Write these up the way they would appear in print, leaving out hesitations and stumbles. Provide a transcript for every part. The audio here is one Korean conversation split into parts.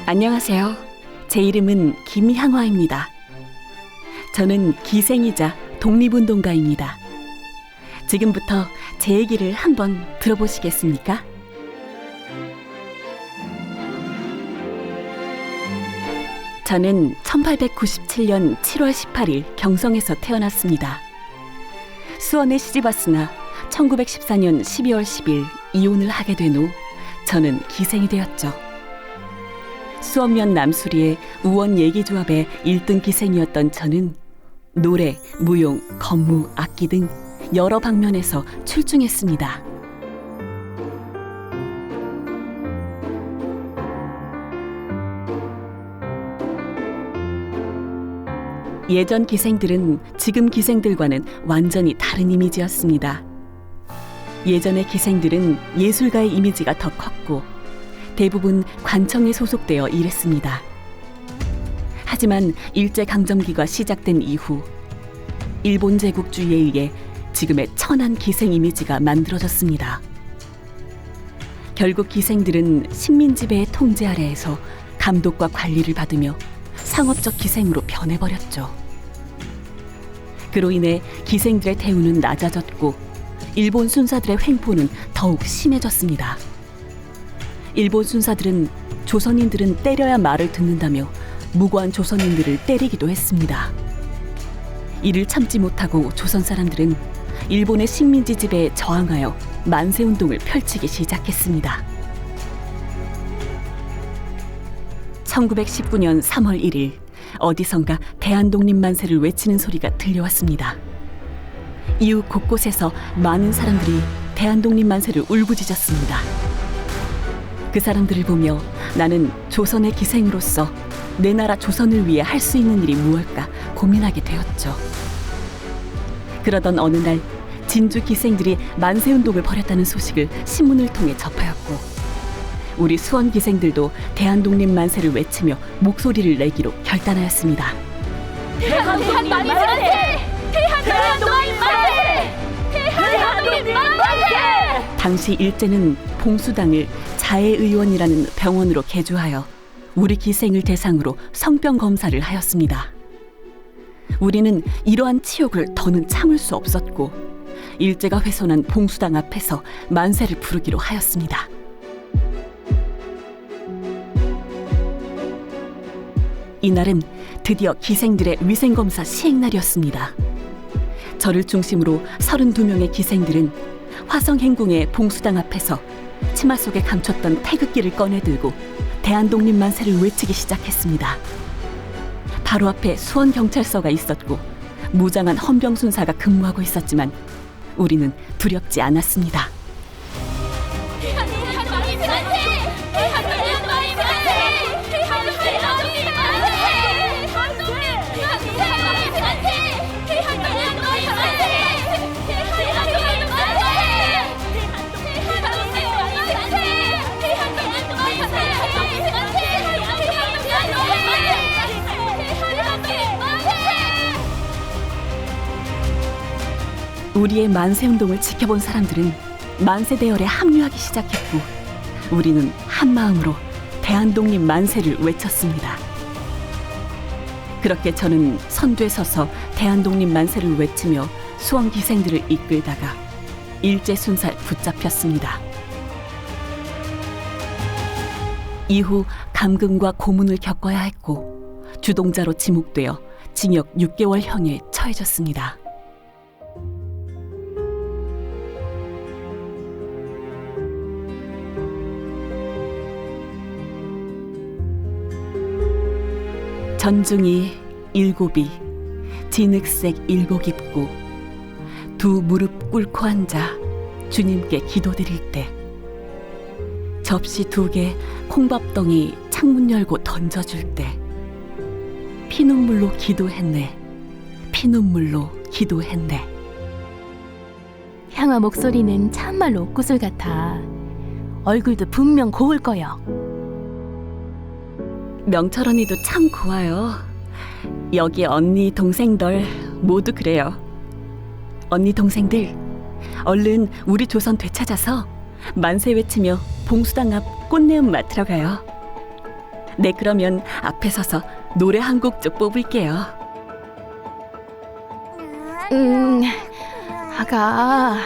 안녕하세요. 제 이름은 김향화입니다. 저는 기생이자 독립운동가입니다. 지금부터 제 얘기를 한번 들어보시겠습니까? 저는 1897년 7월 18일 경성에서 태어났습니다. 수원에 시집왔으나 1914년 12월 10일 이혼을 하게 된 후 저는 기생이 되었죠. 수원면 남수리의 우원예기조합의 1등 기생이었던 저는 노래, 무용, 건무, 악기 등 여러 방면에서 출중했습니다. 예전 기생들은 지금 기생들과는 완전히 다른 이미지였습니다. 예전의 기생들은 예술가의 이미지가 더 컸고 대부분 관청에 소속되어 일했습니다. 하지만 일제강점기가 시작된 이후 일본 제국주의에 의해 지금의 천한 기생 이미지가 만들어졌습니다. 결국 기생들은 식민지배의 통제 아래에서 감독과 관리를 받으며 상업적 기생으로 변해버렸죠. 그로 인해 기생들의 대우는 낮아졌고 일본 순사들의 횡포는 더욱 심해졌습니다. 일본 순사들은 조선인들은 때려야 말을 듣는다며 무고한 조선인들을 때리기도 했습니다. 이를 참지 못하고 조선 사람들은 일본의 식민지 지배에 저항하여 만세운동을 펼치기 시작했습니다. 1919년 3월 1일 어디선가 대한독립만세를 외치는 소리가 들려왔습니다. 이후 곳곳에서 많은 사람들이 대한독립만세를 울부짖었습니다. 그 사람들을 보며 나는 조선의 기생으로서 내 나라 조선을 위해 할 수 있는 일이 무엇일까 고민하게 되었죠. 그러던 어느 날 진주 기생들이 만세운동을 벌였다는 소식을 신문을 통해 접하였고 우리 수원 기생들도 대한독립만세를 외치며 목소리를 내기로 결단하였습니다. 대한독립만세! 대한독립만세! 대한독립만세! 당시 일제는 봉수당을 자해의원이라는 병원으로 개조하여 우리 기생을 대상으로 성병 검사를 하였습니다. 우리는 이러한 치욕을 더는 참을 수 없었고 일제가 훼손한 봉수당 앞에서 만세를 부르기로 하였습니다. 이날은 드디어 기생들의 위생검사 시행날이었습니다. 저를 중심으로 32명의 기생들은 화성행궁의 봉수당 앞에서 치마 속에 감췄던 태극기를 꺼내들고 대한독립만세를 외치기 시작했습니다. 바로 앞에 수원경찰서가 있었고 무장한 헌병순사가 근무하고 있었지만 우리는 두렵지 않았습니다. 우리의 만세운동을 지켜본 사람들은 만세대열에 합류하기 시작했고 우리는 한마음으로 대한독립 만세를 외쳤습니다. 그렇게 저는 선두에 서서 대한독립 만세를 외치며 수원 기생들을 이끌다가 일제 순사에 붙잡혔습니다. 이후 감금과 고문을 겪어야 했고 주동자로 지목되어 징역 6개월형에 처해졌습니다. 전중이 일곱이 진흙색 일복 입고 두 무릎 꿇고 앉아 주님께 기도드릴 때 접시 2개 콩밥덩이 창문 열고 던져줄 때 피눈물로 기도했네 피눈물로 기도했네. 향아 목소리는 참말로 옥구슬 같아. 얼굴도 분명 고울 거요. 명철 언니도 참 고와요. 여기 언니 동생들 모두 그래요. 언니 동생들 얼른 우리 조선 되찾아서 만세 외치며 봉수당 앞 꽃내음 맡으러 가요. 네, 그러면 앞에 서서 노래 한 곡 좀 뽑을게요. 아가,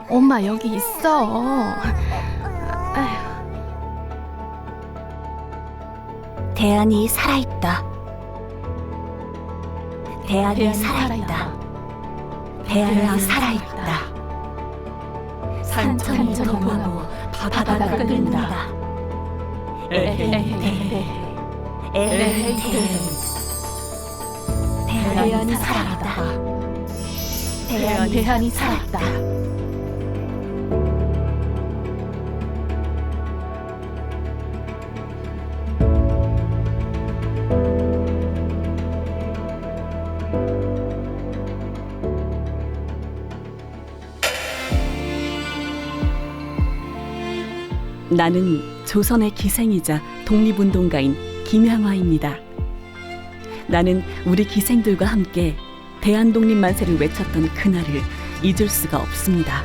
엄마 여기 있어. 대안이 살아있다. 대안이 살아있다. 대안이 살아있다. 산천이 동하고 바다가 끓는다. 에헤이 대안이 살아있다. 대안이 살았다. 나는 조선의 기생이자 독립운동가인 김향화입니다. 나는 우리 기생들과 함께 대한독립만세를 외쳤던 그날을 잊을 수가 없습니다.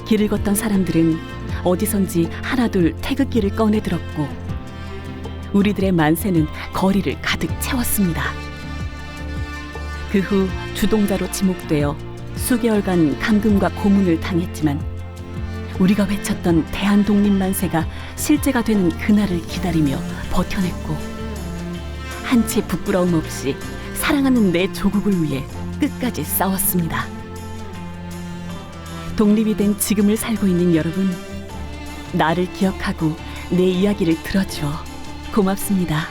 길을 걷던 사람들은 어디선지 하나둘 태극기를 꺼내들었고 우리들의 만세는 거리를 가득 채웠습니다. 그 후 주동자로 지목되어 수개월간 감금과 고문을 당했지만 우리가 외쳤던 대한독립만세가 실제가 되는 그날을 기다리며 버텨냈고 한치 부끄러움 없이 사랑하는 내 조국을 위해 끝까지 싸웠습니다. 독립이 된 지금을 살고 있는 여러분, 나를 기억하고 내 이야기를 들어주어 고맙습니다.